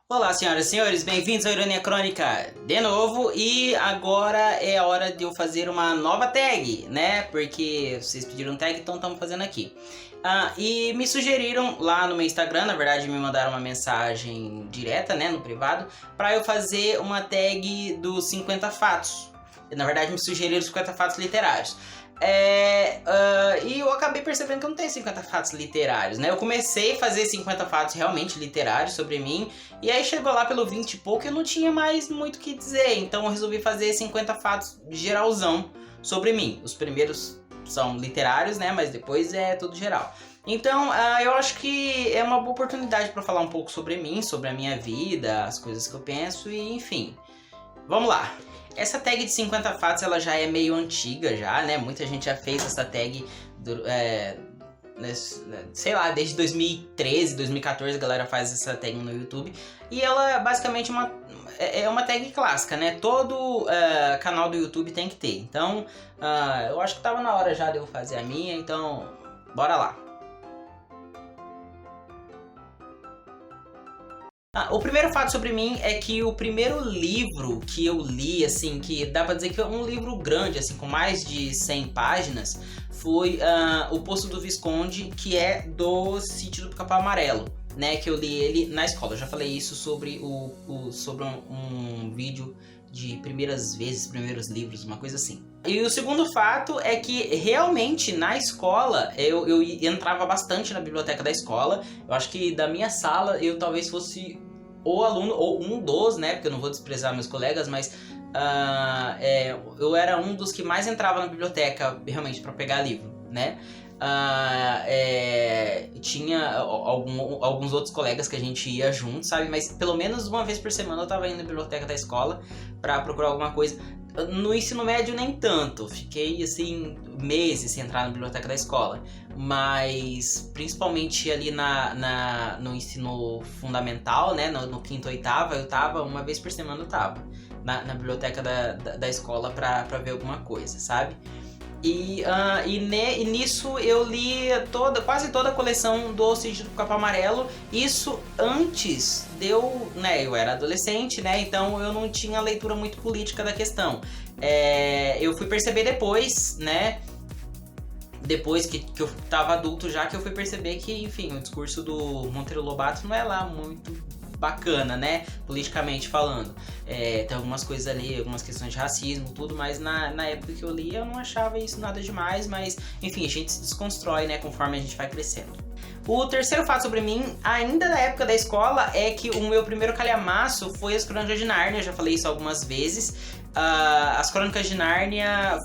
Olá, senhoras e senhores, bem-vindos ao Ironia Crônica de novo, e agora é a hora de eu fazer uma nova tag, né? Porque vocês pediram tag, então estamos fazendo aqui. E me sugeriram lá no meu Instagram, na verdade me mandaram uma mensagem direta, né, no privado, para eu fazer uma tag dos 50 fatos. Na verdade me sugeriram os 50 fatos literários. E eu acabei percebendo que eu não tenho 50 fatos literários, né? Eu comecei a fazer 50 fatos realmente literários sobre mim, e aí chegou lá pelo 20 e pouco e eu não tinha mais muito o que dizer. Então eu resolvi fazer 50 fatos geralzão sobre mim. Os primeiros são literários, né? Mas depois é tudo geral. Então eu acho que é uma boa oportunidade para falar um pouco sobre mim, sobre a minha vida, as coisas que eu penso e enfim. Vamos lá! Essa tag de 50 fatos ela já é meio antiga já, né? Muita gente já fez essa tag, sei lá, desde 2013, 2014 a galera faz essa tag no YouTube. E ela basicamente é uma tag clássica, né? Todo canal do YouTube tem que ter. Então, eu acho que tava na hora já de eu fazer a minha, então bora lá. O primeiro fato sobre mim é que o primeiro livro que eu li, assim, que dá pra dizer que é um livro grande, assim, com mais de 100 páginas, foi O Poço do Visconde, que é do Sítio do Pica-Pau Amarelo, né, que eu li ele na escola. Eu já falei isso sobre sobre um vídeo de primeiras vezes, primeiros livros, uma coisa assim. E o segundo fato é que realmente na escola eu entrava bastante na biblioteca da escola. Eu acho que da minha sala eu talvez fosse o aluno, ou um dos, né, porque eu não vou desprezar meus colegas, mas eu era um dos que mais entrava na biblioteca realmente para pegar livro, né. Tinha alguns outros colegas que a gente ia junto, sabe? Mas pelo menos uma vez por semana eu tava indo na biblioteca da escola pra procurar alguma coisa. No ensino médio nem tanto, fiquei assim meses sem entrar na biblioteca da escola. Mas principalmente ali no ensino fundamental, né? No quinto, oitava, eu tava, uma vez por semana eu tava na biblioteca da escola pra ver alguma coisa, sabe? E nisso eu li quase toda a coleção do Sítio do Pica-Pau Amarelo. Isso antes de eu era adolescente, né? Então eu não tinha leitura muito política da questão. Eu fui perceber depois, né? Depois que eu tava adulto já, que eu fui perceber que, enfim, o discurso do Monteiro Lobato não é lá muito bacana, né, politicamente falando. Tem algumas coisas ali, algumas questões de racismo, tudo, mas na época que eu li eu não achava isso nada demais, mas enfim, a gente se desconstrói, né, conforme a gente vai crescendo. O terceiro fato sobre mim, ainda da época da escola, é que o meu primeiro calhamaço foi as Crônicas de Nárnia. Eu já falei isso algumas vezes. As Crônicas de Nárnia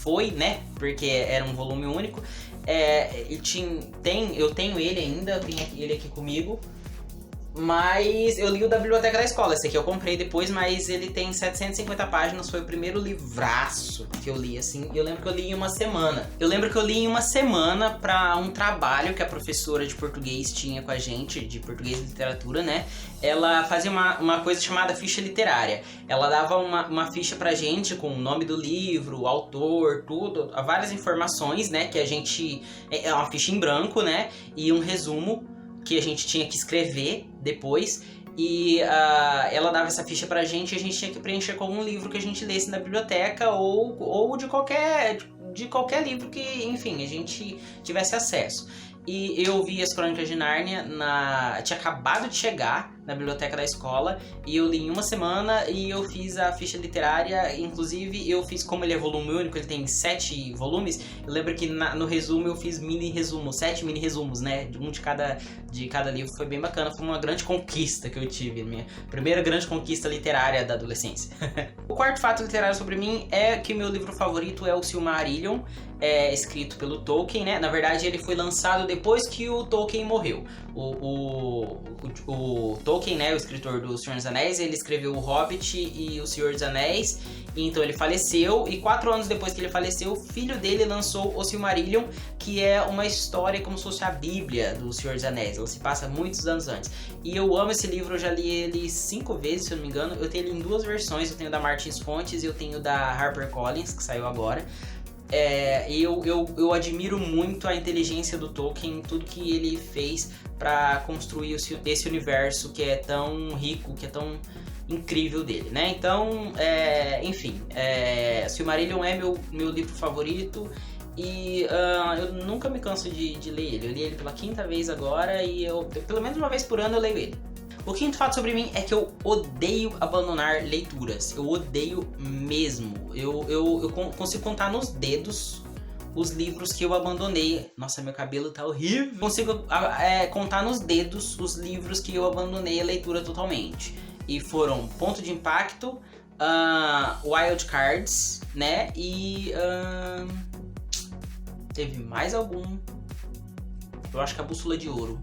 foi, né, porque era um volume único. Eu tenho ele ainda, eu tenho ele aqui comigo. Mas eu li o da biblioteca da escola. Esse aqui eu comprei depois, mas ele tem 750 páginas. Foi o primeiro livraço que eu li, assim. Eu lembro que eu li em uma semana. Pra um trabalho que a professora de português tinha com a gente, de português e literatura, né? Ela fazia uma coisa chamada ficha literária. Ela dava uma ficha pra gente com o nome do livro, o autor, tudo, várias informações, né? Que a gente... É uma ficha em branco, né? E um resumo que a gente tinha que escrever depois, e ela dava essa ficha pra gente e a gente tinha que preencher com algum livro que a gente lesse na biblioteca ou de qualquer livro que, enfim, a gente tivesse acesso. E eu vi as Crônicas de Nárnia, tinha acabado de chegar na biblioteca da escola, e eu li em uma semana e eu fiz a ficha literária. Inclusive eu fiz, como ele é volume único, ele tem 7 volumes, eu lembro que no resumo eu fiz 7 mini resumos, né, de cada livro. Foi bem bacana, foi uma grande conquista que eu tive, minha primeira grande conquista literária da adolescência. O quarto fato literário sobre mim é que meu livro favorito é o Silmarillion, escrito pelo Tolkien, né? Na verdade ele foi lançado depois que o Tolkien morreu. O Tolkien, né, o escritor do Senhor dos Anéis, ele escreveu O Hobbit e O Senhor dos Anéis, e então ele faleceu, e 4 anos depois que ele faleceu, o filho dele lançou o Silmarillion, que é uma história como se fosse a Bíblia do Senhor dos Anéis. Ela se passa muitos anos antes. E eu amo esse livro, eu já li ele 5 vezes, se eu não me engano. Eu tenho ele em 2 versões, eu tenho da Martins Fontes e eu tenho da HarperCollins, que saiu agora. eu admiro muito a inteligência do Tolkien, tudo que ele fez para construir esse universo que é tão rico, que é tão incrível dele, né? Então, enfim, Silmarillion é meu livro favorito e eu nunca me canso de ler ele. Eu li ele pela 5ª vez agora e pelo menos uma vez por ano eu leio ele. O quinto fato sobre mim é que eu odeio abandonar leituras. Eu odeio mesmo. Eu consigo contar nos dedos os livros que eu abandonei. Nossa, meu cabelo tá horrível. Consigo contar nos dedos os livros que eu abandonei a leitura totalmente. E foram Ponto de Impacto, Wild Cards, né? E teve mais algum. Eu acho que a Bússola de Ouro.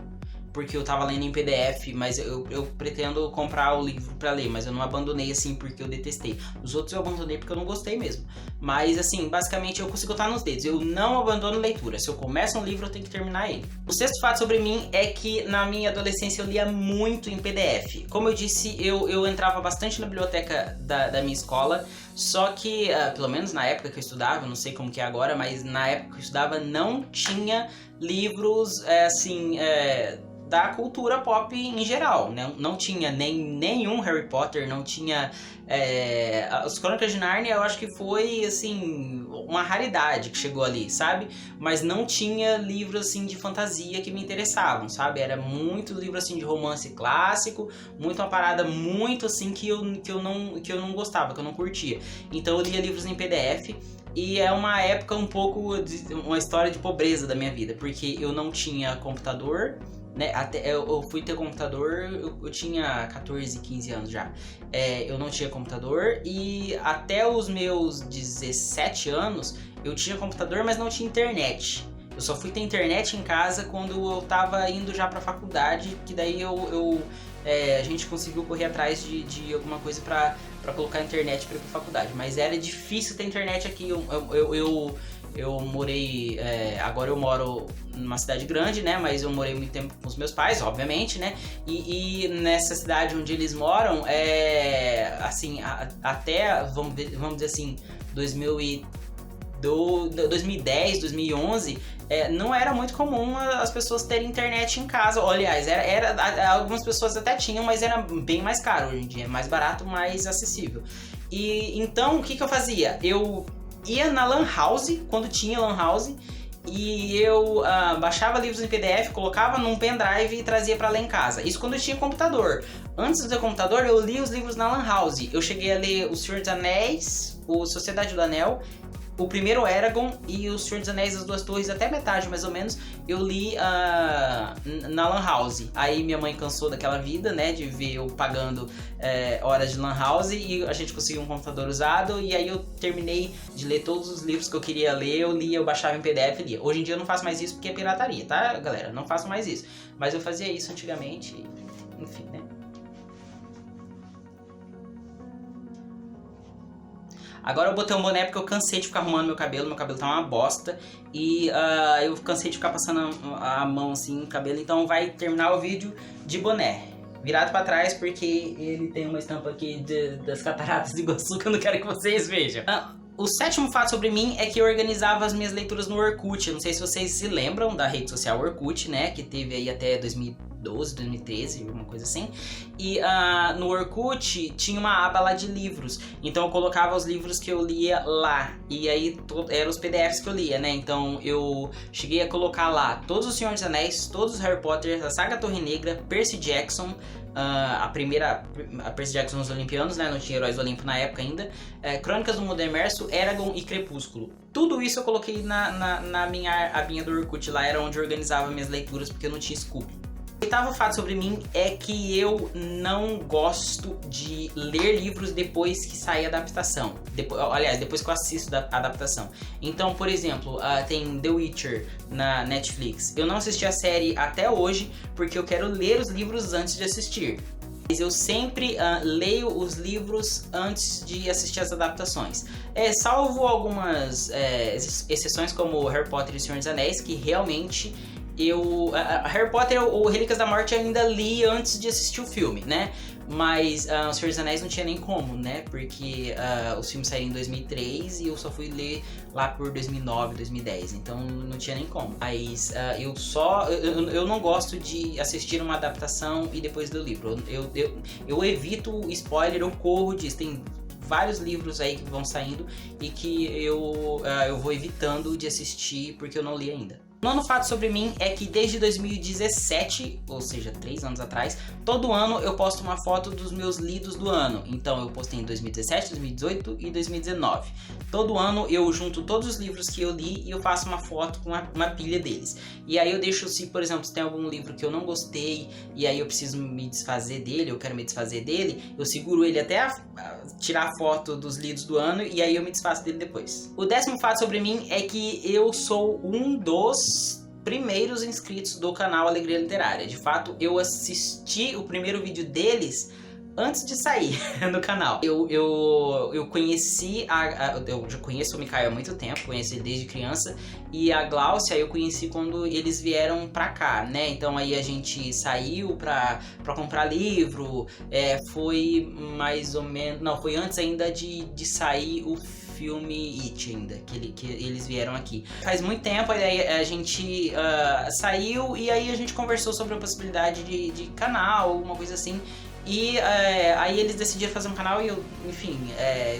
Porque eu tava lendo em PDF, mas eu pretendo comprar o livro pra ler, mas eu não abandonei assim porque eu detestei. Os outros eu abandonei porque eu não gostei mesmo. Mas assim, basicamente eu consigo contar nos dedos. Eu não abandono leitura. Se eu começo um livro, eu tenho que terminar ele. O sexto fato sobre mim é que na minha adolescência eu lia muito em PDF. Como eu disse, eu entrava bastante na biblioteca da minha escola. Só que, pelo menos na época que eu estudava, não sei como que é agora, mas na época que eu estudava não tinha livros da cultura pop em geral, né? Não tinha nenhum Harry Potter, não tinha... As Crônicas de Nárnia eu acho que foi, assim, uma raridade que chegou ali, sabe? Mas não tinha livros, assim, de fantasia que me interessavam, sabe? Era muito livro, assim, de romance clássico, muito uma parada muito, assim, que eu não gostava, que eu não curtia. Então eu lia livros em PDF. E é uma época um pouco... uma história de pobreza da minha vida, porque eu não tinha computador... Né? Até eu fui ter computador, eu tinha 14, 15 anos já. Eu não tinha computador e até os meus 17 anos eu tinha computador, mas não tinha internet. Eu só fui ter internet em casa quando eu tava indo já pra faculdade, que daí a gente conseguiu correr atrás de alguma coisa pra colocar internet pra ir pra faculdade. Mas era difícil ter internet aqui. Eu morei... agora eu moro numa cidade grande, né? Mas eu morei muito tempo com os meus pais, obviamente, né? E nessa cidade onde eles moram, assim, até, vamos dizer assim, 2010, 2011, não era muito comum as pessoas terem internet em casa. Aliás, algumas pessoas até tinham, mas era bem mais caro. Hoje em dia é mais barato, mais acessível. E então, o que eu fazia? Eu ia na Lan House, quando tinha Lan House, e eu baixava livros em PDF, colocava num pendrive e trazia pra ler em casa. Isso quando eu tinha computador. Antes de ter computador, eu lia os livros na Lan House. Eu cheguei a ler O Senhor dos Anéis, o Sociedade do Anel, o primeiro Eragon e O Senhor dos Anéis As Duas Torres, até metade mais ou menos, eu li na Lan House. Aí minha mãe cansou daquela vida, né, de ver eu pagando horas de Lan House, e a gente conseguiu um computador usado, e aí eu terminei de ler todos os livros que eu queria ler, eu baixava em PDF e lia. Hoje em dia eu não faço mais isso porque é pirataria, tá, galera? Não faço mais isso. Mas eu fazia isso antigamente, enfim, né? Agora eu botei um boné porque eu cansei de ficar arrumando meu cabelo tá uma bosta. E eu cansei de ficar passando a mão assim no cabelo, então vai terminar o vídeo de boné. Virado pra trás porque ele tem uma estampa aqui das cataratas de Iguaçu que eu não quero que vocês vejam. O sétimo fato sobre mim é que eu organizava as minhas leituras no Orkut. Eu não sei se vocês se lembram da rede social Orkut, né? Que teve aí até 2012, 2013, alguma coisa assim. E no Orkut tinha uma aba lá de livros. Então eu colocava os livros que eu lia lá. E aí eram os PDFs que eu lia, né? Então eu cheguei a colocar lá todos os Senhor dos Anéis, todos os Harry Potter, a Saga Torre Negra, Percy Jackson, a Percy Jackson nos Olimpianos, né? Não tinha Heróis do Olimpo na época ainda. Crônicas do Mundo Imerso, Eragon e Crepúsculo. Tudo isso eu coloquei na minha abinha do Orkut. Lá era onde eu organizava minhas leituras, porque eu não tinha Scooby. O oitavo fato sobre mim é que eu não gosto de ler livros depois que sai a adaptação. Depois que eu assisto a adaptação. Então, por exemplo, tem The Witcher na Netflix. Eu não assisti a série até hoje porque eu quero ler os livros antes de assistir. Mas eu sempre leio os livros antes de assistir as adaptações. Salvo algumas exceções como Harry Potter e O Senhor dos Anéis, que realmente Harry Potter ou Relíquias da Morte eu ainda li antes de assistir o filme, né? Mas O Senhor dos Anéis não tinha nem como, né? Porque os filmes saíram em 2003 e eu só fui ler lá por 2009, 2010. Então não tinha nem como. Mas eu não gosto de assistir uma adaptação e depois ler o livro. Eu evito spoiler, eu corro disso. Tem vários livros aí que vão saindo e que eu vou evitando de assistir porque eu não li ainda. O nono fato sobre mim é que desde 2017, ou seja, 3 anos atrás, todo ano eu posto uma foto dos meus lidos do ano. Então eu postei em 2017, 2018 e 2019. Todo ano eu junto todos os livros que eu li e eu faço uma foto com uma pilha deles. E aí eu deixo, se por exemplo, se tem algum livro que eu não gostei e aí eu preciso me desfazer dele, eu quero me desfazer dele, eu seguro ele até tirar a foto dos lidos do ano e aí eu me desfaço dele depois. O 10º fato sobre mim é que eu sou um dos primeiros inscritos do canal Alegria Literária. De fato, eu assisti o primeiro vídeo deles antes de sair no canal. Eu conheci eu já conheço o Mikael há muito tempo, conheci ele desde criança, e a Gláucia eu conheci quando eles vieram pra cá, né? Então aí a gente saiu pra comprar livro, foi mais ou menos... Não, foi antes ainda de sair o filme It ainda, que eles vieram aqui. Faz muito tempo, aí a gente saiu e aí a gente conversou sobre a possibilidade de canal, alguma coisa assim. E aí eles decidiram fazer um canal e eu, enfim,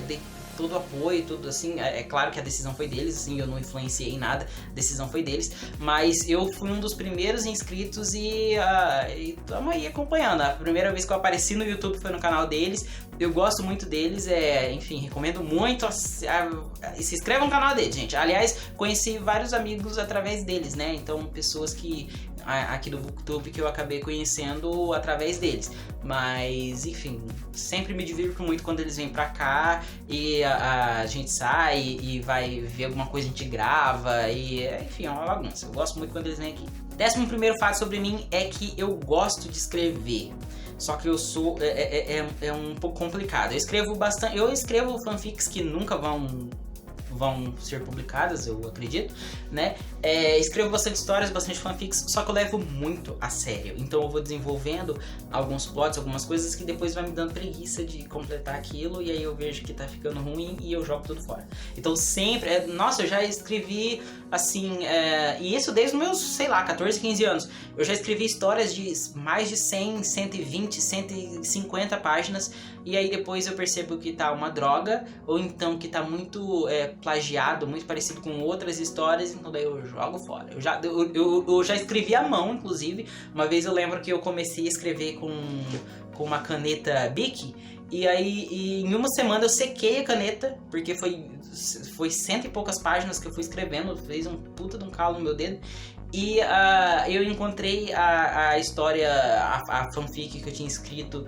dei todo o apoio, tudo assim. É claro que a decisão foi deles, assim, eu não influenciei em nada, a decisão foi deles, mas eu fui um dos primeiros inscritos e estamos aí acompanhando. A primeira vez que eu apareci no YouTube foi no canal deles, eu gosto muito deles, enfim, recomendo muito, se inscrevam no canal deles, gente. Aliás, conheci vários amigos através deles, né, então pessoas que aqui do Booktube que eu acabei conhecendo através deles. Mas, enfim, sempre me divirto muito quando eles vêm pra cá e a gente sai e vai ver alguma coisa, a gente grava e, enfim, é uma bagunça. Eu gosto muito quando eles vêm aqui. 11º fato sobre mim é que eu gosto de escrever. Só que eu sou... é um pouco complicado. Eu escrevo fanfics que nunca vão ser publicadas, eu acredito, né? Escrevo bastante histórias, bastante fanfics, só que eu levo muito a sério. Então eu vou desenvolvendo alguns plots, algumas coisas que depois vai me dando preguiça de completar aquilo, e aí eu vejo que tá ficando ruim e eu jogo tudo fora. Então sempre... nossa, eu já escrevi, assim... e isso desde os meus, sei lá, 14, 15 anos. Eu já escrevi histórias de mais de 100, 120, 150 páginas, e aí depois eu percebo que tá uma droga, ou então que tá muito plagiado, muito parecido com outras histórias, então daí eu jogo fora. Eu já escrevi à mão, inclusive. Uma vez eu lembro que eu comecei a escrever com uma caneta Bic, e aí em uma semana eu sequei a caneta, porque foi 100 e poucas páginas que eu fui escrevendo, fez um puta de um calo no meu dedo. E eu encontrei a história, a fanfic que eu tinha escrito,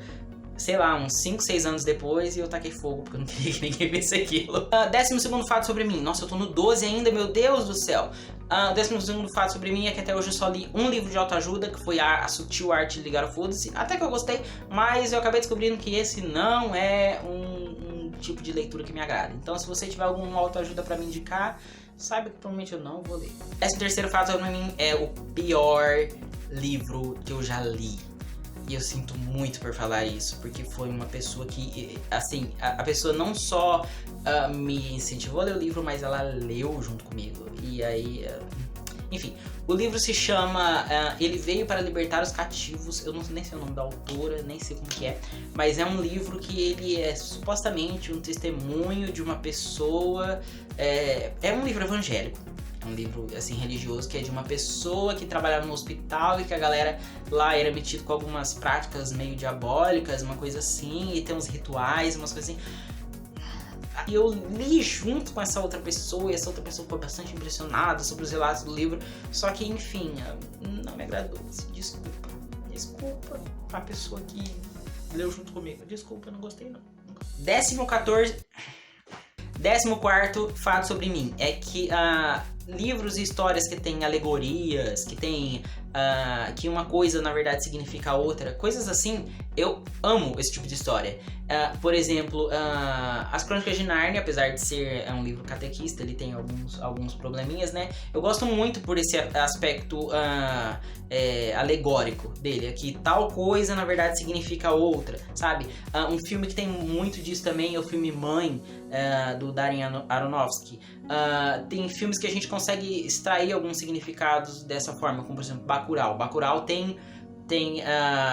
sei lá, uns 5, 6 anos depois, e eu taquei fogo, porque eu não queria que ninguém visse aquilo. 12º fato sobre mim. Nossa, eu tô no 12 ainda, meu Deus do céu. 12º fato sobre mim é que até hoje eu só li um livro de autoajuda, que foi a Sutil Arte de Ligar o Foda-se. Até que eu gostei, mas eu acabei descobrindo que esse não é um tipo de leitura que me agrada. Então, se você tiver alguma autoajuda pra me indicar, saiba que provavelmente eu não vou ler. 13º fato sobre mim é o pior livro que eu já li. E eu sinto muito por falar isso, porque foi uma pessoa que, assim, a pessoa não só me incentivou a ler o livro, mas ela leu junto comigo. E aí, enfim, o livro se chama Ele Veio para Libertar os Cativos. Eu não nem sei o nome da autora, nem sei como que é, mas é um livro que ele é supostamente um testemunho de uma pessoa, é um livro evangélico. É um livro, assim, religioso, que é de uma pessoa que trabalhava no hospital e que a galera lá era metida com algumas práticas meio diabólicas, uma coisa assim, e tem uns rituais, umas coisas assim. E eu li junto com essa outra pessoa, e essa outra pessoa foi bastante impressionada sobre os relatos do livro, só que, enfim, não me agradou. Desculpa a pessoa que leu junto comigo. Desculpa, eu não gostei não. 14º fato sobre mim é que livros e histórias que tem alegorias, que tem que uma coisa na verdade significa outra, coisas assim, eu amo esse tipo de história. Por exemplo, As Crônicas de Nárnia, apesar de ser um livro catequista, ele tem alguns probleminhas, né? Eu gosto muito por esse aspecto alegórico dele, que tal coisa na verdade significa outra, sabe? Um filme que tem muito disso também é o filme Mãe, do Darren Aronofsky. Tem filmes que a gente consegue extrair alguns significados dessa forma, como por exemplo Bacurau. Bacurau tem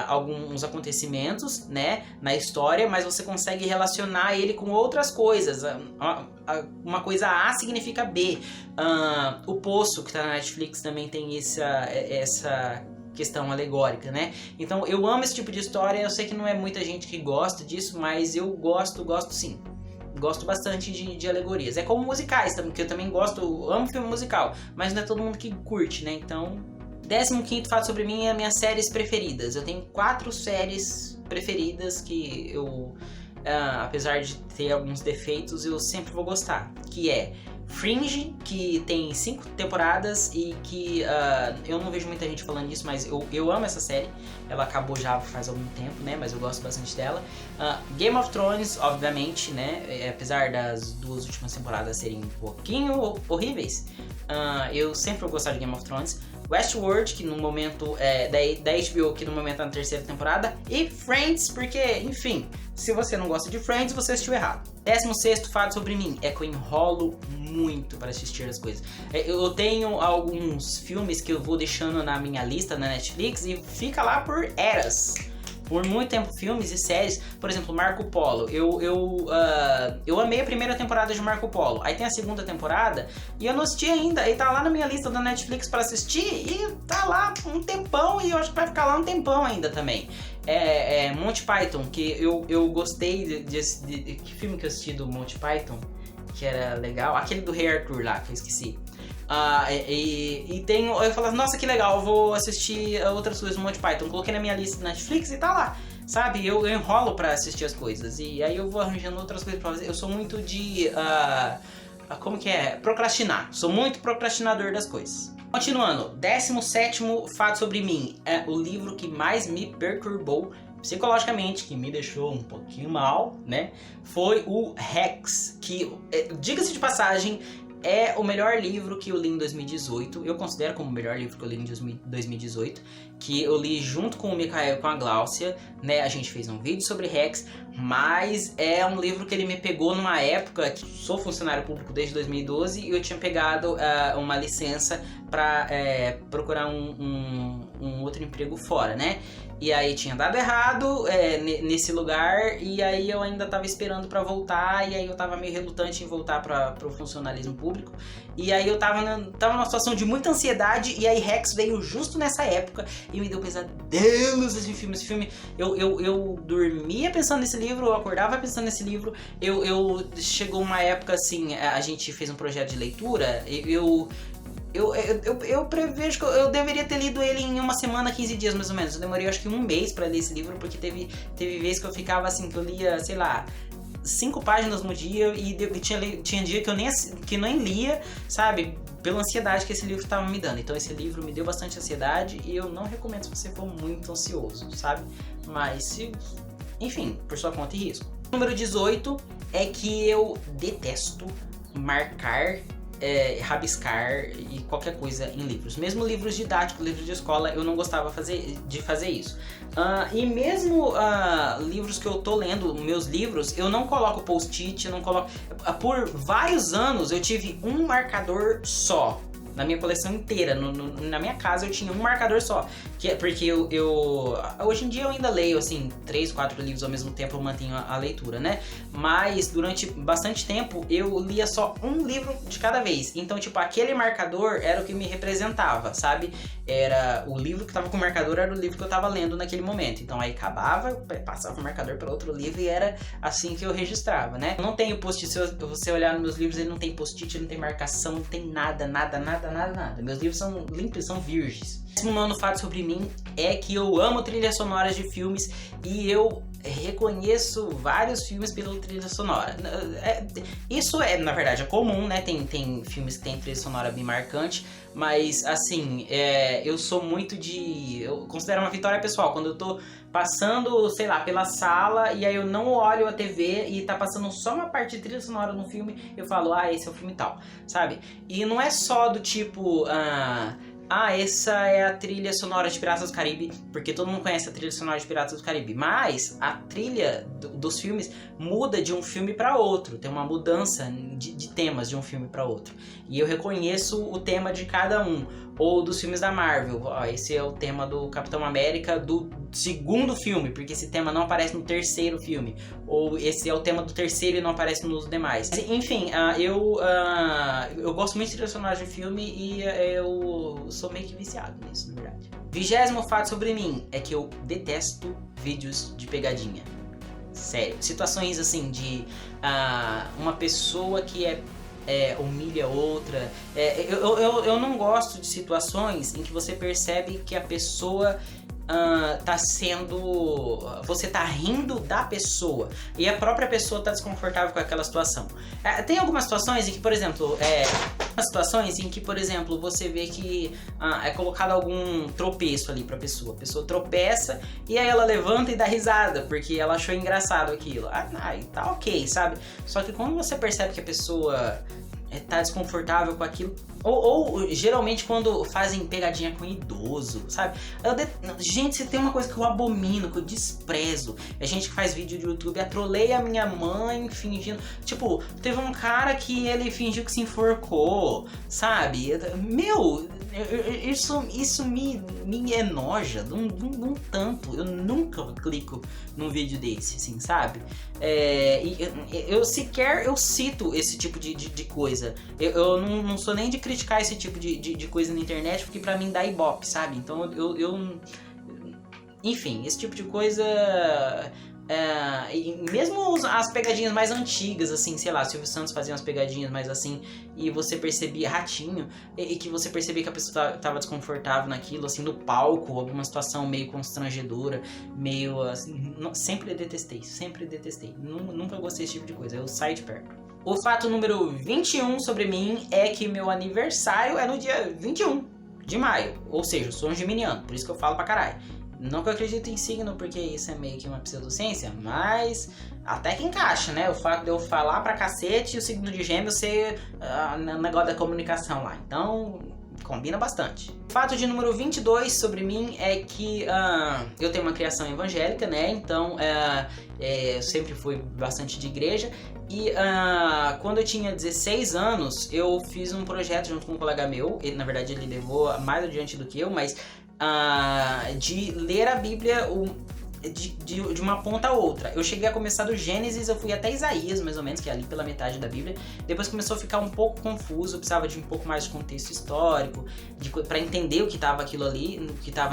alguns acontecimentos, né, na história, mas você consegue relacionar ele com outras coisas. Uma coisa A significa B. O Poço, que tá na Netflix, também tem essa questão alegórica, né? Então eu amo esse tipo de história. Eu sei que não é muita gente que gosta disso, mas eu gosto sim. Gosto bastante de alegorias. É como musicais, que eu também gosto, amo filme musical, mas não é todo mundo que curte, né? Então, 15º fato sobre mim é minhas séries preferidas. Eu tenho 4 séries preferidas que eu, apesar de ter alguns defeitos, eu sempre vou gostar. Que é Fringe, que tem 5 temporadas e que eu não vejo muita gente falando disso, mas eu amo essa série. Ela acabou já faz algum tempo, né? Mas eu gosto bastante dela. Game of Thrones, obviamente, né? Apesar das 2 últimas temporadas serem um pouquinho horríveis, eu sempre vou gostar de Game of Thrones. Westworld, que no momento da HBO, que no momento é na 3ª temporada, e Friends, porque, enfim, se você não gosta de Friends, você assistiu errado. 16º fato sobre mim é que eu enrolo muito para assistir as coisas. Eu tenho alguns filmes que eu vou deixando na minha lista na Netflix e fica lá por eras. Por muito tempo, filmes e séries. Por exemplo, Marco Polo. Eu amei a primeira temporada de Marco Polo. Aí tem a 2ª temporada e eu não assisti ainda. E tá lá na minha lista da Netflix pra assistir e tá lá um tempão e eu acho que vai ficar lá um tempão ainda também. Monty Python, que eu gostei que filme que eu assisti do Monty Python, que era legal. Aquele do Rei Arthur lá, que eu esqueci. Eu falo, nossa, que legal, eu vou assistir outras coisas do Monty Python. Coloquei na minha lista da Netflix e tá lá, sabe? Eu enrolo pra assistir as coisas e aí eu vou arranjando outras coisas pra fazer. Eu sou muito de procrastinar. Sou muito procrastinador das coisas. Continuando, 17º fato sobre mim é o livro que mais me perturbou psicologicamente, que me deixou um pouquinho mal, né? Foi o Rex, que, diga-se de passagem, é o melhor livro que eu li em 2018. Eu considero como o melhor livro que eu li em 2018. Que eu li junto com o Mikael e com a Gláucia, né? A gente fez um vídeo sobre Rex. Mas é um livro que ele me pegou numa época que sou funcionário público desde 2012 e eu tinha pegado uma licença para procurar um outro emprego fora, né? E aí tinha dado errado nesse lugar e aí eu ainda tava esperando pra voltar e aí eu tava meio relutante em voltar pro funcionalismo público. E aí eu tava numa situação de muita ansiedade e aí Rex veio justo nessa época e me deu pesadelos esse filme. Eu dormia pensando nesse livro, eu acordava pensando nesse livro. Chegou uma época assim, a gente fez um projeto de leitura, eu prevejo que eu deveria ter lido ele em uma semana, 15 dias mais ou menos. Eu demorei acho que um mês pra ler esse livro, porque teve vezes que eu ficava assim, que eu lia, sei lá, 5 páginas no dia e tinha dia que eu nem lia, sabe? Pela ansiedade que esse livro estava me dando. Então esse livro me deu bastante ansiedade e eu não recomendo se você for muito ansioso, sabe? Mas, enfim, por sua conta e risco. Número 18 é que eu detesto marcar, rabiscar e qualquer coisa em livros. Mesmo livros didáticos, livros de escola, eu não gostava de fazer isso. E mesmo livros que eu tô lendo, meus livros, eu não coloco post-it, eu não coloco... Por vários anos eu tive um marcador só. Na minha coleção inteira, na minha casa eu tinha um marcador só. Porque hoje em dia eu ainda leio, assim, 3, 4 livros ao mesmo tempo, eu mantenho a leitura, né? Mas durante bastante tempo eu lia só um livro de cada vez. Então, tipo, aquele marcador era o que me representava, sabe? Era o livro que tava com o marcador, era o livro que eu tava lendo naquele momento. Então aí acabava, passava o marcador para outro livro e era assim que eu registrava, né? Não tenho post-it, se você olhar nos meus livros, ele não tem post-it, não tem marcação, não tem nada. Meus livros são limpos, são virgens. O 19º fato sobre mim é que eu amo trilhas sonoras de filmes e eu reconheço vários filmes pela trilha sonora. Isso na verdade, é comum, né? Tem filmes que tem trilha sonora bem marcante, mas assim, eu sou muito eu considero uma vitória pessoal quando eu tô passando, sei lá, pela sala e aí eu não olho a TV e tá passando só uma parte de trilha sonora no filme, eu falo, esse é o filme tal, sabe? E não é só do tipo, essa é a trilha sonora de Piratas do Caribe, porque todo mundo conhece a trilha sonora de Piratas do Caribe, mas a trilha dos filmes muda de um filme para outro, tem uma mudança de temas de um filme para outro, e eu reconheço o tema de cada um, ou dos filmes da Marvel, esse é o tema do Capitão América do segundo filme, porque esse tema não aparece no terceiro filme, ou esse é o tema do terceiro e não aparece nos demais. Enfim, eu gosto muito de trilha sonora de filme e eu sou meio que viciado nisso, na verdade. 20º fato sobre mim é que eu detesto vídeos de pegadinha. Sério, situações assim de uma pessoa que humilha outra. Eu não gosto de situações em que você percebe que a pessoa você tá rindo da pessoa e a própria pessoa tá desconfortável com aquela situação. Tem algumas situações em que, por exemplo, você vê que é colocado algum tropeço ali pra pessoa. A pessoa tropeça e aí ela levanta e dá risada porque ela achou engraçado aquilo. Tá ok, sabe? Só que quando você percebe que a pessoa tá desconfortável com aquilo, ou geralmente quando fazem pegadinha com idoso, sabe? Gente, se tem uma coisa que eu abomino, que eu desprezo, é gente que faz vídeo de YouTube, trolei a minha mãe fingindo, tipo, teve um cara que ele fingiu que se enforcou, sabe? Meu, isso me enoja de um tanto. Eu nunca clico num vídeo desse, assim, sabe? Eu cito esse tipo de coisa. Eu não sou nem de criticar esse tipo de coisa na internet, porque pra mim dá ibope, sabe? Então enfim, esse tipo de coisa. E mesmo as pegadinhas mais antigas, assim, sei lá, Silvio Santos fazia umas pegadinhas mais assim, e você percebia, Ratinho, e que você percebia que a pessoa tava desconfortável naquilo, assim, no palco, alguma situação meio constrangedora, meio assim, sempre detestei, nunca gostei desse tipo de coisa, eu saio de perto. O fato número 21 sobre mim é que meu aniversário é no dia 21 de maio, ou seja, eu sou um geminiano, por isso que eu falo pra caralho. Não que eu acredito em signo, porque isso é meio que uma pseudociência, mas até que encaixa, né? O fato de eu falar pra cacete e o signo de Gêmeos ser negócio da comunicação lá. Então, combina bastante. O fato de número 22 sobre mim é que eu tenho uma criação evangélica, né? Então, eu sempre fui bastante de igreja. E quando eu tinha 16 anos, eu fiz um projeto junto com um colega meu. Ele, na verdade, ele levou mais adiante do que eu, mas de ler a Bíblia de uma ponta a outra. Eu cheguei a começar do Gênesis, eu fui até Isaías, mais ou menos, que é ali pela metade da Bíblia. Depois começou a ficar um pouco confuso, eu precisava de um pouco mais de contexto histórico, para entender o que estava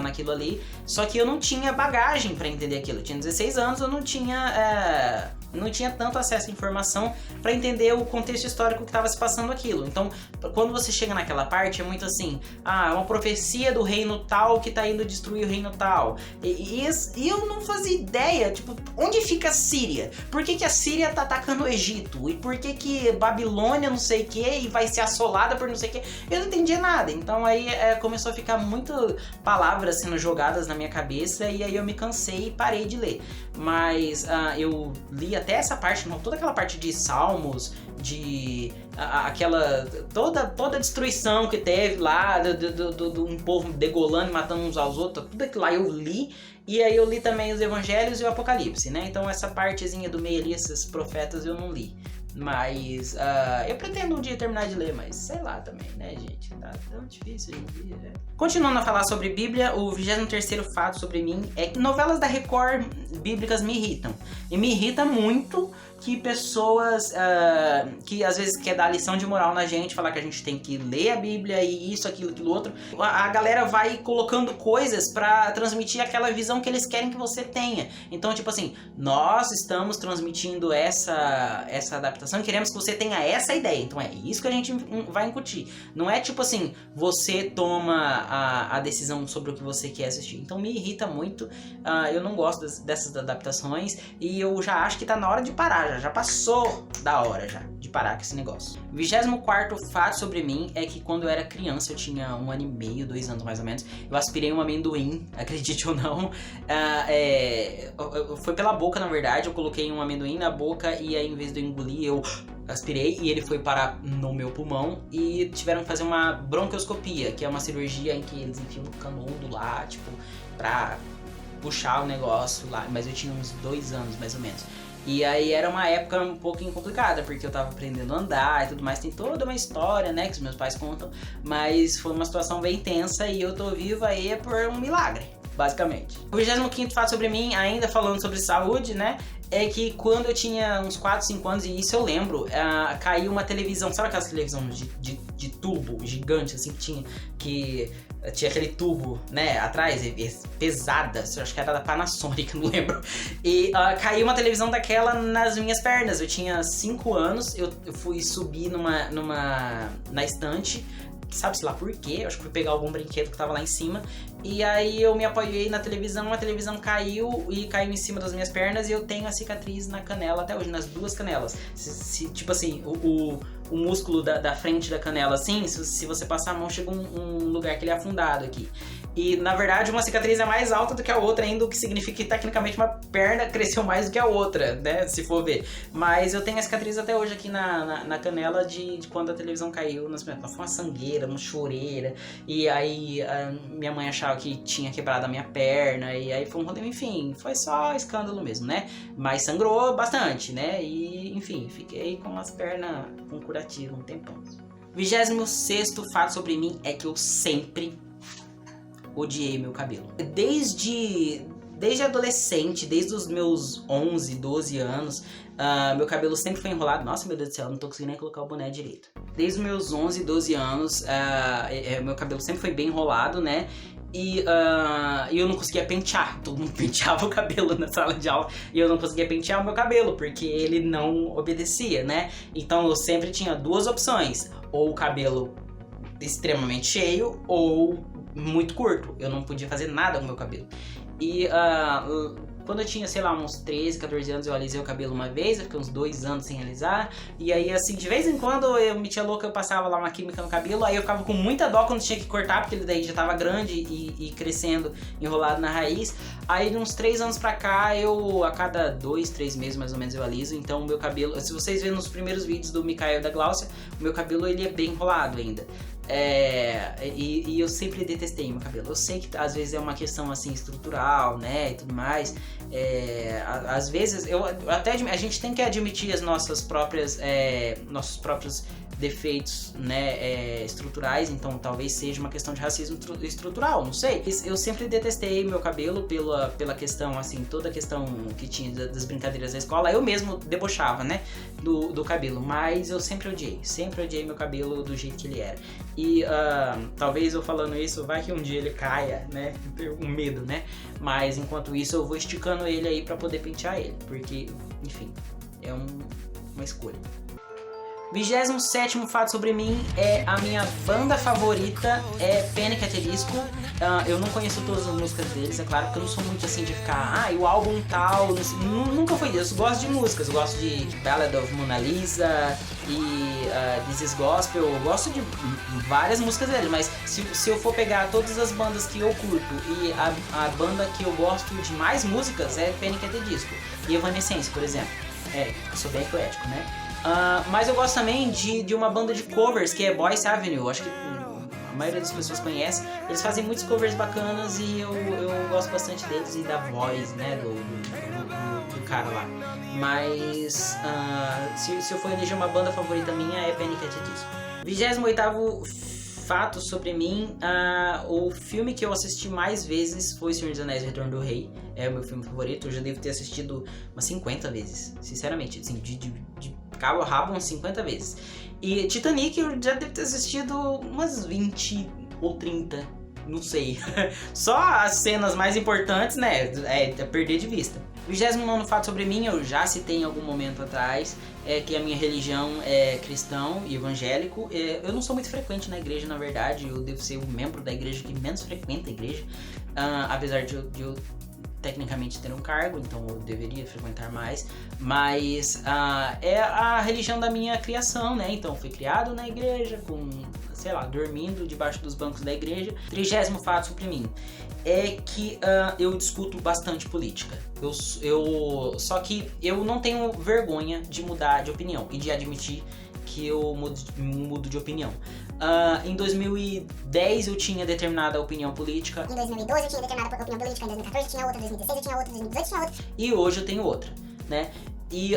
naquilo ali. Só que eu não tinha bagagem para entender aquilo. Eu tinha 16 anos, eu não tinha tanto acesso à informação para entender o contexto histórico que estava se passando aquilo. Então, quando você chega naquela parte, é muito assim, é uma profecia do reino tal que tá indo destruir o reino tal. E eu não fazia ideia, tipo, onde fica a Síria? Por que a Síria tá atacando o Egito? E por que Babilônia não sei o que e vai ser assolada por não sei o que? Eu não entendia nada. Então aí começou a ficar muito palavras sendo jogadas na minha cabeça e aí eu me cansei e parei de ler. Mas eu li até essa parte, toda aquela parte de Salmos, de toda a destruição que teve lá, do um povo degolando e matando uns aos outros, tudo aquilo lá eu li. E aí eu li também os Evangelhos e o Apocalipse, né? Então essa partezinha do meio ali, esses profetas, eu não li. Mas eu pretendo um dia terminar de ler, mas sei lá também, né, gente? Tá tão difícil hoje em dia, né? Continuando a falar sobre Bíblia, o 23º fato sobre mim é que novelas da Record bíblicas me irritam. E me irrita muito que pessoas que às vezes quer dar lição de moral na gente, falar que a gente tem que ler a Bíblia e isso, aquilo, outro. A galera vai colocando coisas pra transmitir aquela visão que eles querem que você tenha. Então, tipo assim, nós estamos transmitindo essa adaptação e queremos que você tenha essa ideia. Então é isso que a gente vai incutir. Não é tipo assim, você toma a decisão sobre o que você quer assistir. Então me irrita muito, eu não gosto dessas adaptações e eu já acho que tá na hora de parar, já passou da hora já de parar com esse negócio. 24º fato sobre mim é que quando eu era criança, eu tinha 1 ano e meio, 2 anos mais ou menos, eu aspirei um amendoim, acredite ou não. Foi pela boca, na verdade, eu coloquei um amendoim na boca e aí em vez de eu engolir, eu aspirei e ele foi parar no meu pulmão e tiveram que fazer uma bronquioscopia, que é uma cirurgia em que eles enfiam um canudo lá, tipo, pra puxar o negócio lá, mas eu tinha uns 2 anos mais ou menos. E aí era uma época um pouquinho complicada, porque eu tava aprendendo a andar e tudo mais, tem toda uma história, né, que os meus pais contam, mas foi uma situação bem tensa e eu tô viva aí por um milagre, basicamente. O 25º fato sobre mim, ainda falando sobre saúde, né, é que quando eu tinha uns 4, 5 anos, e isso eu lembro, caiu uma televisão, sabe aquelas televisões de tubo gigante, assim, que tinha aquele tubo, né, atrás, pesada, acho que era da Panasonic, não lembro. E caiu uma televisão daquela nas minhas pernas. Eu tinha 5 anos, eu fui subir na estante, sabe-se lá por quê, eu acho que fui pegar algum brinquedo que tava lá em cima, e aí eu me apoiei na televisão, a televisão caiu em cima das minhas pernas e eu tenho a cicatriz na canela até hoje, nas 2 canelas. Tipo assim, o músculo da frente da canela, assim, se você passar a mão, chega um lugar que ele é afundado aqui. E, na verdade, uma cicatriz é mais alta do que a outra ainda, o que significa que, tecnicamente, uma perna cresceu mais do que a outra, né, se for ver. Mas eu tenho a cicatriz até hoje aqui na canela de quando a televisão caiu. Foi uma sangueira, uma choreira, e aí minha mãe achava que tinha quebrado a minha perna, e aí foi um rolê, enfim, foi só escândalo mesmo, né? Mas sangrou bastante, né? E, enfim, fiquei com as pernas com curativo um tempão. 26º fato sobre mim é que eu sempre odiei meu cabelo. Desde adolescente, desde os meus 11, 12 anos, meu cabelo sempre foi enrolado. Nossa, meu Deus do céu, não tô conseguindo nem colocar o boné direito. Desde os meus 11, 12 anos, meu cabelo sempre foi bem enrolado, né? E eu não conseguia pentear. Todo mundo penteava o cabelo na sala de aula e eu não conseguia pentear o meu cabelo, porque ele não obedecia, né? Então eu sempre tinha 2 opções. Ou o cabelo extremamente cheio, ou muito curto. Eu não podia fazer nada com o meu cabelo. E quando eu tinha, sei lá, uns 13, 14 anos, eu alisei o cabelo uma vez, eu fiquei uns 2 anos sem alisar. E aí, assim, de vez em quando eu metia louca, eu passava lá uma química no cabelo, aí eu ficava com muita dó quando tinha que cortar, porque ele daí já tava grande e crescendo, enrolado na raiz. Aí, de uns 3 anos pra cá, a cada 2, 3 meses, mais ou menos, eu aliso. Então, o meu cabelo, se vocês verem nos primeiros vídeos do Mikael e da Glaucia, o meu cabelo, ele é bem enrolado ainda. E eu sempre detestei meu cabelo. Eu sei que às vezes é uma questão assim estrutural, né, e tudo mais. Às vezes a gente tem que admitir as nossos próprios defeitos, né, estruturais. Então talvez seja uma questão de racismo estrutural, não sei. Eu sempre detestei meu cabelo pela questão, assim, toda a questão que tinha das brincadeiras da escola. Eu mesmo debochava, né, do cabelo, mas eu sempre odiei meu cabelo do jeito que ele era. E talvez eu falando isso, vai que um dia ele caia, né? Tenho um medo, né? Mas enquanto isso eu vou esticando ele aí pra poder pentear ele. Porque, enfim, é uma escolha. 27º fato sobre mim é a minha banda favorita é Panic! At the Disco. Eu não conheço todas as músicas deles, é claro, porque eu não sou muito assim de ficar, e o álbum tal, nunca foi isso. Eu gosto de músicas, eu gosto de Ballad of Mona Lisa e This Is Gospel, eu gosto de várias músicas deles, mas se eu for pegar todas as bandas que eu curto e a banda que eu gosto de mais músicas é Panic! At the Disco e Evanescence, por exemplo. Eu sou bem poético, né? Mas eu gosto também de uma banda de covers que é Boyce Avenue. Acho que a maioria das pessoas conhece. Eles fazem muitos covers bacanas e eu gosto bastante deles e da voz, né, do cara lá. Mas se eu for eleger uma banda favorita minha é Panic! At the Disco. 28º fatos sobre mim, o filme que eu assisti mais vezes foi Senhor dos Anéis e o Retorno do Rei. É o meu filme favorito, eu já devo ter assistido umas 50 vezes, sinceramente, assim, de cabo a rabo umas 50 vezes. E Titanic eu já devo ter assistido umas 20 ou 30, não sei. Só as cenas mais importantes, né, é perder de vista. 29º fato sobre mim, eu já citei em algum momento atrás, é que a minha religião é cristão e evangélico. Eu não sou muito frequente na igreja, na verdade, eu devo ser o membro da igreja que menos frequenta a igreja, apesar de eu tecnicamente ter um cargo, então eu deveria frequentar mais, mas é a religião da minha criação, né? Então fui criado na igreja, sei lá, dormindo debaixo dos bancos da igreja. 30º fato sobre mim é que eu discuto bastante política. Só que eu não tenho vergonha de mudar de opinião e de admitir que eu mudo de opinião. Em 2010 eu tinha determinada opinião política. Em 2012 eu tinha determinada opinião política. Em 2014 eu tinha outra. Em 2016 eu tinha outra. Em 2018 eu tinha outra. E hoje eu tenho outra, né? E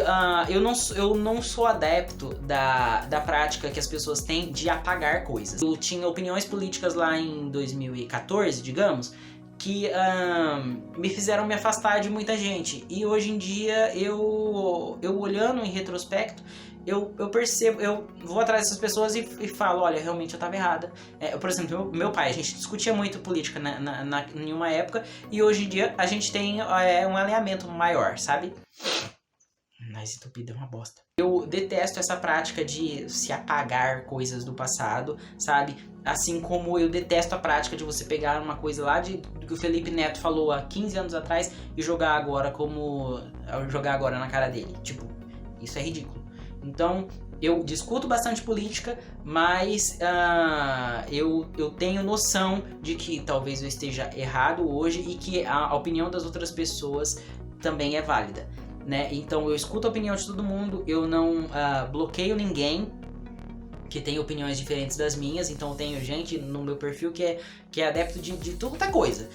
eu não sou adepto da prática que as pessoas têm de apagar coisas. Eu tinha opiniões políticas lá em 2014, digamos, que me fizeram me afastar de muita gente. E hoje em dia, eu olhando em retrospecto, eu percebo, eu vou atrás dessas pessoas e falo, olha, realmente eu estava errada. Por exemplo, meu pai, a gente discutia muito política em uma época, e hoje em dia a gente tem um alinhamento maior, sabe? Mas entupido é uma bosta. Eu detesto essa prática de se apagar coisas do passado, sabe? Assim como eu detesto a prática de você pegar uma coisa lá do que o Felipe Neto falou há 15 anos atrás e jogar agora na cara dele. Tipo, isso é ridículo. Então, eu discuto bastante política, mas eu tenho noção de que talvez eu esteja errado hoje e que a opinião das outras pessoas também é válida, né? Então eu escuto a opinião de todo mundo, eu não bloqueio ninguém que tem opiniões diferentes das minhas. Então eu tenho gente no meu perfil que é adepto de toda coisa.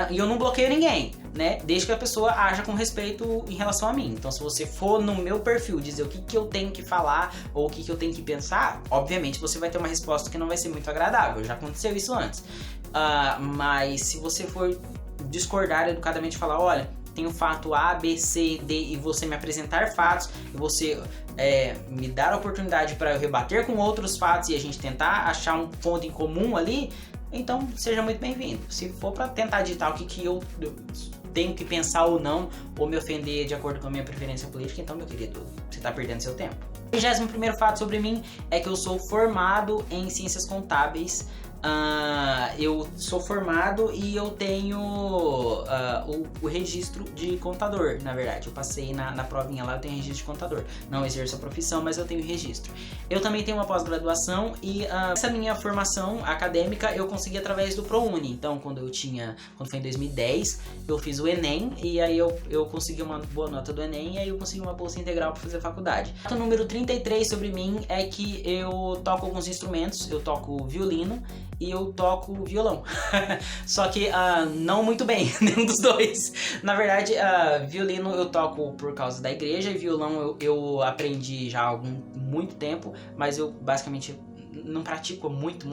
E eu não bloqueio ninguém, né? Desde que a pessoa haja com respeito em relação a mim. Então se você for no meu perfil dizer o que eu tenho que falar ou o que eu tenho que pensar, obviamente você vai ter uma resposta que não vai ser muito agradável. Já aconteceu isso antes. Mas se você for discordar educadamente e falar, olha, tem o fato A, B, C, D, e você me apresentar fatos, e você me dar a oportunidade para eu rebater com outros fatos e a gente tentar achar um ponto em comum ali, então seja muito bem-vindo. Se for para tentar ditar o que eu tenho que pensar ou não, ou me ofender de acordo com a minha preferência política, então, meu querido, você está perdendo seu tempo. O 31º fato sobre mim é que eu sou formado em ciências contábeis. Eu sou formado e eu tenho o registro de contador, na verdade. Eu passei na provinha lá, eu tenho registro de contador. Não exerço a profissão, mas eu tenho registro. Eu também tenho uma pós-graduação e essa minha formação acadêmica eu consegui através do ProUni. Então, quando foi em 2010, eu fiz o Enem e aí eu consegui uma boa nota do Enem e aí eu consegui uma bolsa integral para fazer faculdade. O número 33 sobre mim é que eu toco alguns instrumentos. Eu toco violino e eu toco violão. Só que não muito bem, nenhum dos dois. Na verdade, violino eu toco por causa da igreja e violão eu aprendi já há muito tempo, mas eu basicamente não pratico há muito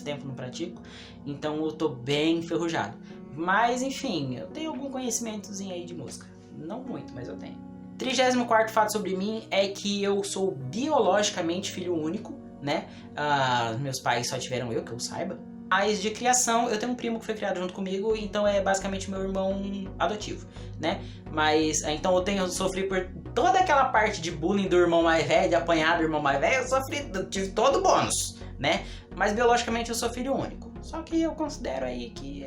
tempo, não pratico. Então eu tô bem enferrujado. Mas enfim, eu tenho algum conhecimentozinho aí de música. Não muito, mas eu tenho. 34º fato sobre mim é que eu sou biologicamente filho único, né? Meus pais só tiveram eu, que eu saiba. Mas de criação, eu tenho um primo que foi criado junto comigo, então é basicamente meu irmão adotivo, né? Mas, então eu sofri por toda aquela parte de bullying do irmão mais velho, de apanhar do irmão mais velho, eu tive todo o bônus, né? Mas biologicamente eu sou filho único. Só que eu considero aí que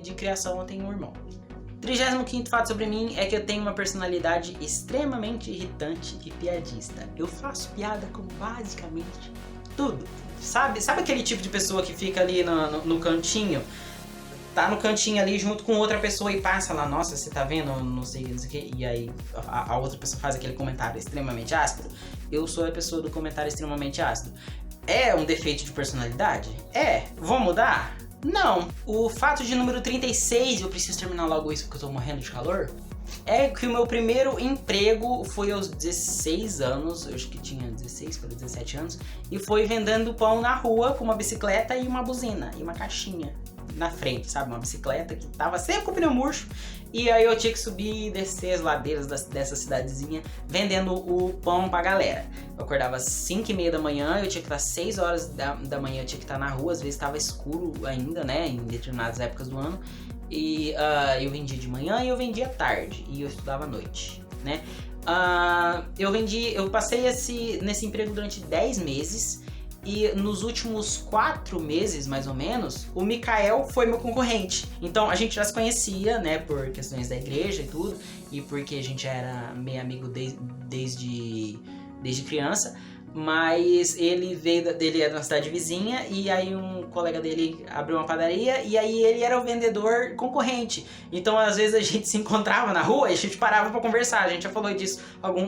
de criação eu tenho um irmão. 35º fato sobre mim é que eu tenho uma personalidade extremamente irritante e piadista. Eu faço piada com basicamente tudo. Sabe aquele tipo de pessoa que fica ali no cantinho? Tá no cantinho ali junto com outra pessoa e passa lá, nossa, você tá vendo? Não sei o que. E aí a outra pessoa faz aquele comentário extremamente ácido. Eu sou a pessoa do comentário extremamente ácido. É um defeito de personalidade? Vou mudar? Não. O fato de número 36, eu preciso terminar logo isso porque eu tô morrendo de calor, é que o meu primeiro emprego foi aos 16 anos, eu acho que tinha 16 para 17 anos, e foi vendendo pão na rua com uma bicicleta e uma buzina, e uma caixinha na frente, sabe? Uma bicicleta que tava sempre com o pneu murcho, e aí eu tinha que subir e descer as ladeiras dessa cidadezinha vendendo o pão pra galera. Eu acordava às 5h30 da manhã, eu tinha que estar às 6 horas da manhã, eu tinha que estar na rua, às vezes tava escuro ainda, né, em determinadas épocas do ano. E eu vendia de manhã e eu vendia à tarde, e eu estudava à noite, né? Eu passei nesse emprego durante 10 meses, e nos últimos 4 meses, mais ou menos, o Mikael foi meu concorrente. Então a gente já se conhecia, né, por questões da igreja e tudo, e porque a gente era meio amigo desde criança. Mas ele era na cidade vizinha, e aí um colega dele abriu uma padaria, e aí ele era o vendedor concorrente. Então às vezes a gente se encontrava na rua e a gente parava pra conversar. A gente já falou disso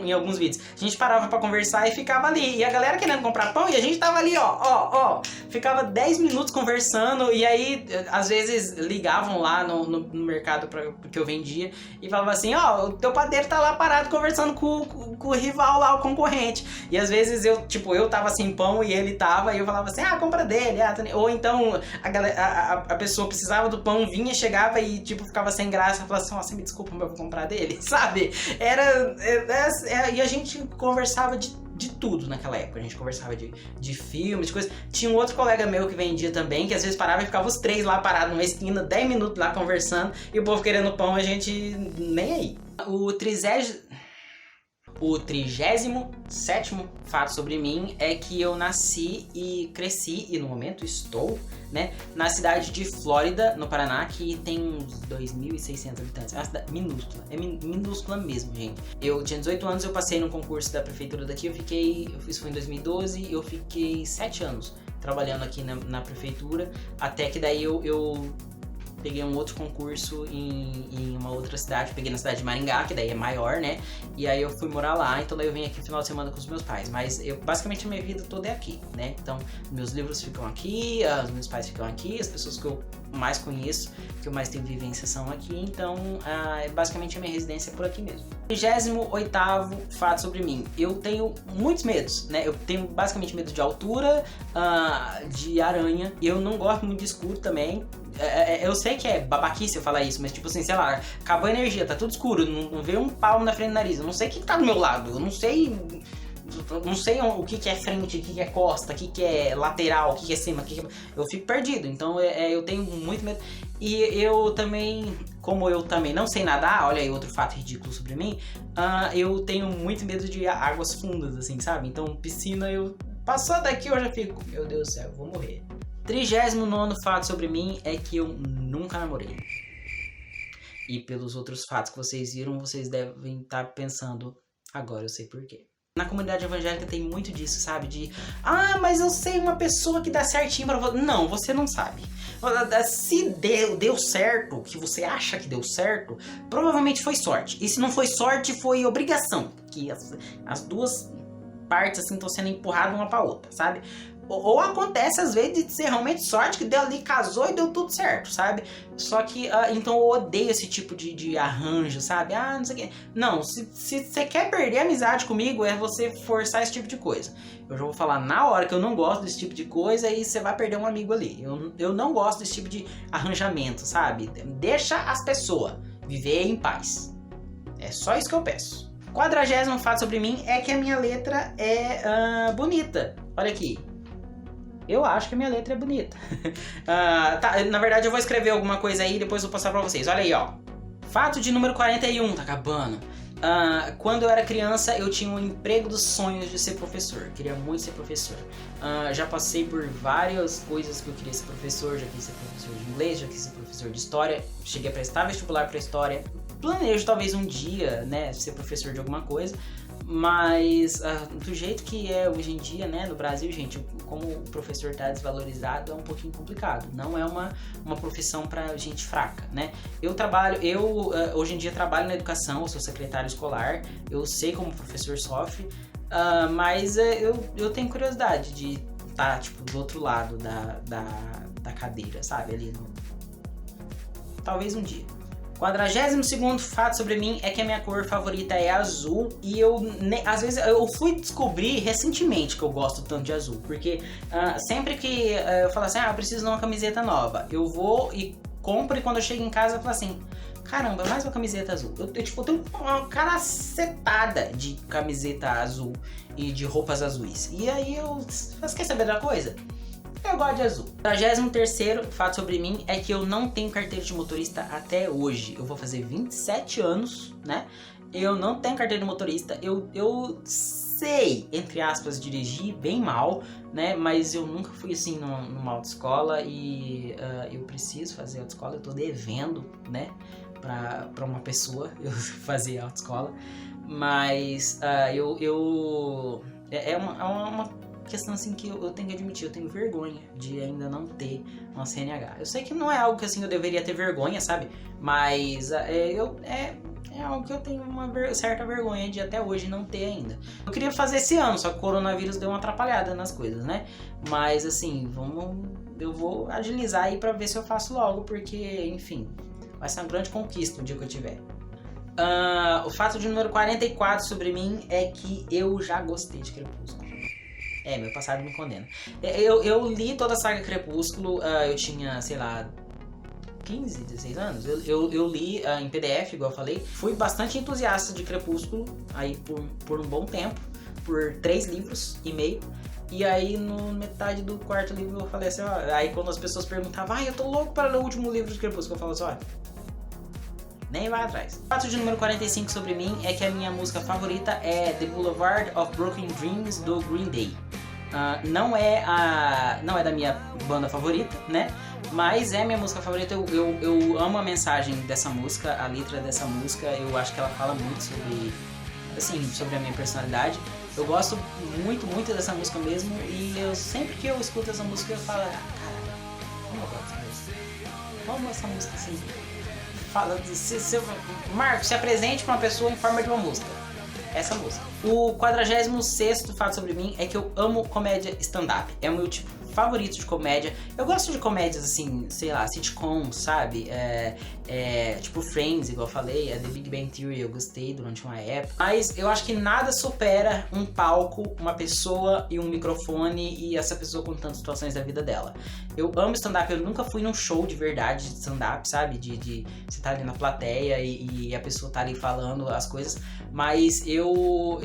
em alguns vídeos. A gente parava pra conversar e ficava ali, e a galera querendo comprar pão, e a gente tava ali, ó. Ficava 10 minutos conversando, e aí às vezes ligavam lá no mercado que eu vendia e falavam assim, ó, o teu padeiro tá lá parado conversando com o rival lá, o concorrente. E às vezes eu tava sem pão e ele tava, e eu falava assim, compra dele, ou então a pessoa precisava do pão, vinha, chegava e tipo, ficava sem graça, falava assim, você me desculpa, mas eu vou comprar dele, sabe? E a gente conversava de tudo naquela época, a gente conversava de filmes, de coisas. Tinha um outro colega meu que vendia também, que às vezes parava e ficava os 3 lá parados numa esquina, 10 minutos lá conversando, e o povo querendo pão, a gente nem aí. O 37º fato sobre mim é que eu nasci e cresci, e no momento estou, né, na cidade de Flórida, no Paraná, que tem uns 2.600 habitantes. É uma cidade minúscula, minúscula mesmo, gente. Eu tinha 18 anos, eu passei num concurso da prefeitura daqui, isso foi em 2012, eu fiquei 7 anos trabalhando aqui na prefeitura, até que daí eu peguei um outro concurso em uma outra cidade, peguei na cidade de Maringá, que daí é maior, né? E aí eu fui morar lá, então daí eu venho aqui no final de semana com os meus pais. Mas basicamente a minha vida toda é aqui, né? Então, meus livros ficam aqui, os meus pais ficam aqui, as pessoas que eu mais conheço, que eu mais tenho vivência são aqui, então basicamente a minha residência é por aqui mesmo. 38º fato sobre mim. Eu tenho muitos medos, né? Eu tenho basicamente medo de altura, de aranha. Eu não gosto muito de escuro também. Eu sei que é babaquice eu falar isso, mas tipo assim, sei lá, acabou a energia, tá tudo escuro, não veio um palmo na frente do nariz, eu não sei o que tá do meu lado, eu não sei o que é frente, o que é costa, o que é lateral, o que é cima, eu fico perdido, então eu tenho muito medo. E eu também, como eu também não sei nadar, olha aí outro fato ridículo sobre mim, eu tenho muito medo de águas fundas, assim, sabe? Então piscina, passou daqui eu já fico, meu Deus do céu, eu vou morrer. 39º fato sobre mim é que eu nunca namorei. E pelos outros fatos que vocês viram, vocês devem estar pensando, agora eu sei por quê. Na comunidade evangélica tem muito disso, sabe? Mas eu sei uma pessoa que dá certinho pra você. Não, você não sabe. Se deu certo, que você acha que deu certo, provavelmente foi sorte. E se não foi sorte, foi obrigação. Que as duas partes assim estão sendo empurradas uma pra outra, sabe? Ou acontece às vezes de ser realmente sorte, que deu ali, casou e deu tudo certo, sabe? Só que, então eu odeio esse tipo de arranjo, sabe? Não sei o quê. Não, se você quer perder a amizade comigo, é você forçar esse tipo de coisa. Eu já vou falar na hora que eu não gosto desse tipo de coisa e você vai perder um amigo ali. Eu não gosto desse tipo de arranjamento, sabe? Deixa as pessoas viver em paz. É só isso que eu peço. 40º fato sobre mim é que a minha letra é bonita. Olha aqui. Eu acho que a minha letra é bonita. Na verdade eu vou escrever alguma coisa aí e depois eu vou passar pra vocês. Olha aí, ó. Fato de número 41, tá acabando. Quando eu era criança eu tinha um emprego dos sonhos de ser professor. Queria muito ser professor. Já passei por várias coisas que eu queria ser professor. Já quis ser professor de inglês, já quis ser professor de história. Cheguei a prestar vestibular pra história. Planejo talvez um dia, né, ser professor de alguma coisa. Mas do jeito que é hoje em dia, né, no Brasil, gente, como o professor tá desvalorizado, é um pouquinho complicado. Não é uma profissão pra gente fraca, né? Eu hoje em dia trabalho na educação, eu sou secretário escolar, eu sei como o professor sofre, mas eu tenho curiosidade de estar, tipo, do outro lado da cadeira, sabe? Ali no... Talvez um dia. 42º fato sobre mim é que a minha cor favorita é azul. E eu, às vezes, eu fui descobrir recentemente que eu gosto tanto de azul. Porque sempre que eu falo assim, eu preciso de uma camiseta nova, eu vou e compro, e quando eu chego em casa eu falo assim, caramba, mais uma camiseta azul. Eu tenho uma caracetada de camiseta azul e de roupas azuis. E aí você quer saber da coisa? Eu gosto de azul. 43º fato sobre mim é que eu não tenho carteira de motorista até hoje. Eu vou fazer 27 anos, né? Eu não tenho carteira de motorista. Eu sei, entre aspas, dirigir bem mal, né? Mas eu nunca fui assim numa autoescola e eu preciso fazer autoescola. Eu tô devendo, né? Pra uma pessoa eu fazer autoescola. Mas é uma questão assim que eu tenho que admitir, eu tenho vergonha de ainda não ter uma CNH. Eu sei que não é algo que assim eu deveria ter vergonha, sabe? Mas é algo que eu tenho uma certa vergonha de até hoje não ter ainda. Eu queria fazer esse ano, só que o coronavírus deu uma atrapalhada nas coisas, né? Mas assim, eu vou agilizar aí pra ver se eu faço logo, porque, enfim, vai ser uma grande conquista o dia que eu tiver. O fato de número 44 sobre mim é que eu já gostei de Crepúsculo. Meu passado me condena. Eu li toda a saga Crepúsculo, eu tinha, sei lá, 15, 16 anos. Eu li em PDF, igual eu falei. Fui bastante entusiasta de Crepúsculo, aí por um bom tempo, por 3 livros e meio. E aí, no metade do 4º livro, eu falei assim, aí quando as pessoas perguntavam, eu tô louco para ler o último livro de Crepúsculo, eu falo assim, nem vai atrás. O fato de número 45 sobre mim é que a minha música favorita é The Boulevard of Broken Dreams, do Green Day. Não é da minha banda favorita, né? Mas é minha música favorita. Eu amo a mensagem dessa música, a letra dessa música. Eu acho que ela fala muito sobre a minha personalidade. Eu gosto muito, muito dessa música mesmo. E sempre que eu escuto essa música eu falo, cara, como eu gosto dessa música. Como essa música assim fala, Marcos, se apresente pra uma pessoa em forma de uma música. Essa música. O 46º fato sobre mim é que eu amo comédia stand-up. É o meu tipo favorito de comédia. Eu gosto de comédias assim, sei lá, sitcom, sabe? Tipo Friends, igual eu falei, The Big Bang Theory eu gostei durante uma época. Mas eu acho que nada supera um palco, uma pessoa e um microfone e essa pessoa contando situações da vida dela. Eu amo stand-up, eu nunca fui num show de verdade de stand-up, sabe? De você estar ali na plateia e a pessoa tá ali falando as coisas. Mas eu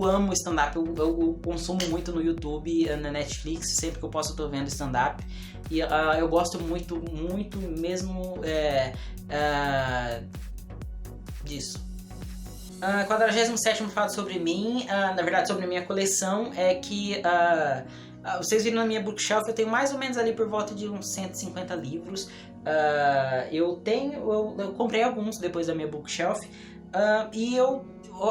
amo stand-up, eu consumo muito no YouTube, na Netflix, sempre que eu posso eu tô vendo stand-up. E eu gosto muito, muito mesmo disso. 47º fato sobre mim, na verdade sobre a minha coleção, é que vocês viram na minha bookshelf, eu tenho mais ou menos ali por volta de uns 150 livros. Eu comprei alguns depois da minha bookshelf, e eu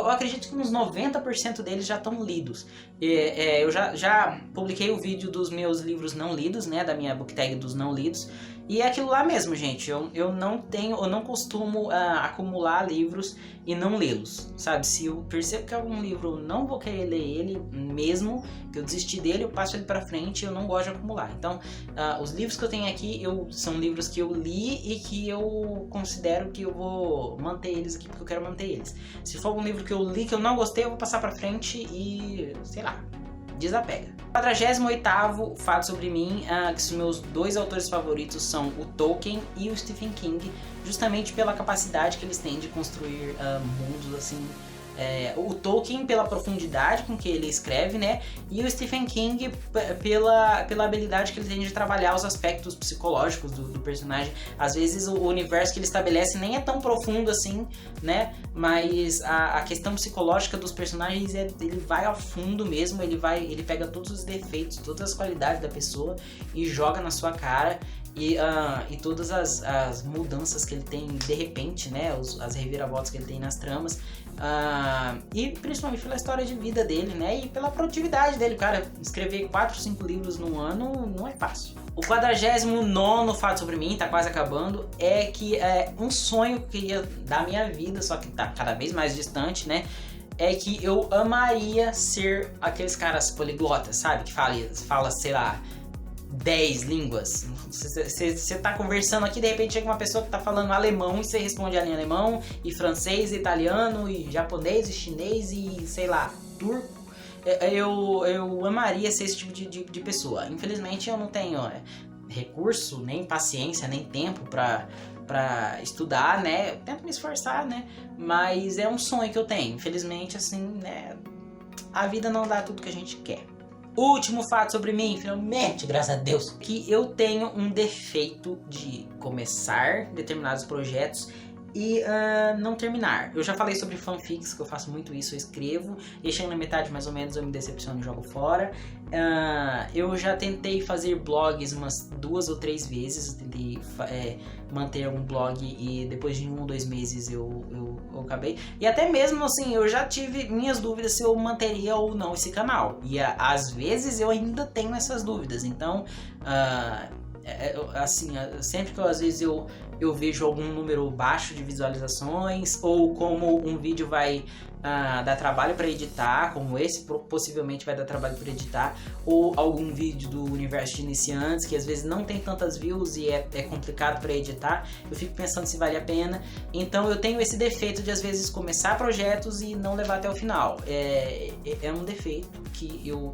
acredito que uns 90% deles já estão lidos. Eu já publiquei o vídeo dos meus livros não lidos, né, da minha book tag dos não lidos. E é aquilo lá mesmo, gente. Eu não costumo acumular livros e não lê-los, sabe? Se eu percebo que algum livro eu não vou querer ler ele mesmo, que eu desisti dele, eu passo ele pra frente, eu não gosto de acumular. Então, os livros que eu tenho aqui são livros que eu li e que eu considero que eu vou manter eles aqui porque eu quero manter eles. Se for algum livro que eu li que eu não gostei, eu vou passar pra frente e, sei lá, desapega. 48º fato sobre mim, que os meus 2 autores favoritos são o Tolkien e o Stephen King, justamente pela capacidade que eles têm de construir mundos assim. O Tolkien pela profundidade com que ele escreve, né? E o Stephen King pela habilidade que ele tem de trabalhar os aspectos psicológicos do personagem. Às vezes o universo que ele estabelece nem é tão profundo assim, né? Mas a questão psicológica dos personagens, ele vai ao fundo mesmo, ele pega todos os defeitos, todas as qualidades da pessoa e joga na sua cara. E todas as mudanças que ele tem de repente, né? As reviravoltas que ele tem nas tramas. E principalmente pela história de vida dele, né? E pela produtividade dele. Cara, escrever 4, 5 livros num ano não é fácil. O 49º fato sobre mim, tá quase acabando, é que um sonho que eu queria da minha vida, só que tá cada vez mais distante, né? É que eu amaria ser aqueles caras poliglotas, sabe? Que fala, sei lá, 10 línguas. Você tá conversando aqui, de repente chega uma pessoa que tá falando alemão e você responde ali em alemão, e francês, e italiano, e japonês, e chinês, e sei lá, turco. Eu amaria ser esse tipo de pessoa. Infelizmente eu não tenho recurso, nem paciência, nem tempo pra estudar, né? Eu tento me esforçar, né? Mas é um sonho que eu tenho. Infelizmente, assim, né? A vida não dá tudo que a gente quer. Último fato sobre mim, finalmente, graças a Deus, que eu tenho um defeito de começar determinados projetos e não terminar. Eu já falei sobre fanfics, que eu faço muito isso, eu escrevo, e chego na metade mais ou menos eu me decepciono e jogo fora. Eu já tentei fazer blogs umas 2 ou 3 vezes, tentei manter um blog e depois de 1 ou 2 meses eu acabei. E até mesmo assim, eu já tive minhas dúvidas se eu manteria ou não esse canal. E às vezes eu ainda tenho essas dúvidas, então... assim, sempre que às vezes eu vejo algum número baixo de visualizações, ou como um vídeo vai dar trabalho para editar, como esse possivelmente vai dar trabalho para editar, ou algum vídeo do universo de iniciantes que às vezes não tem tantas views e é complicado para editar, eu fico pensando se vale a pena. Então eu tenho esse defeito de às vezes começar projetos e não levar até o final. É um defeito que eu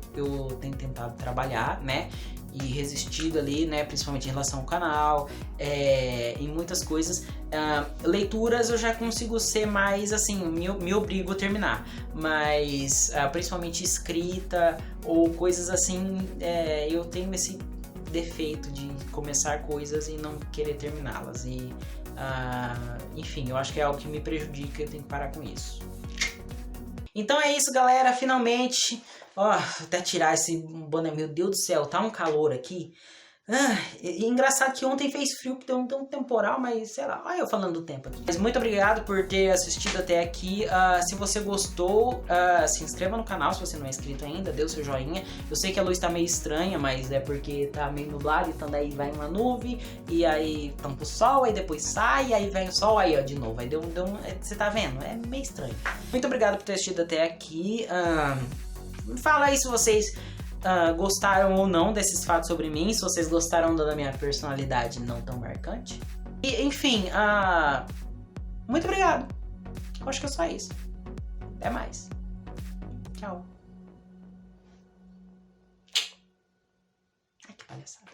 tenho tentado trabalhar, né? E resistido ali, né, principalmente em relação ao canal, em muitas coisas. Leituras eu já consigo ser mais assim, me obrigo a terminar, mas principalmente escrita ou coisas assim, eu tenho esse defeito de começar coisas e não querer terminá-las, e enfim, eu acho que é algo que me prejudica e eu tenho que parar com isso. Então é isso, galera, finalmente, até tirar esse boné, meu Deus do céu, tá um calor aqui. Engraçado que ontem fez frio, que deu um temporal, mas sei lá, olha eu falando do tempo aqui. Mas muito obrigado por ter assistido até aqui. Se você gostou, se inscreva no canal se você não é inscrito ainda, dê o seu joinha. Eu sei que a luz tá meio estranha, mas é porque tá meio nublado, então daí vai uma nuvem, e aí tampa o sol, aí depois sai, aí vem o sol, aí ó, de novo. Aí você tá vendo? É meio estranho. Muito obrigado por ter assistido até aqui. Fala aí se vocês... gostaram ou não desses fatos sobre mim, se vocês gostaram da minha personalidade não tão marcante. E, enfim, muito obrigado. Eu acho que é só isso. Até mais. Tchau. Ai, que palhaçada.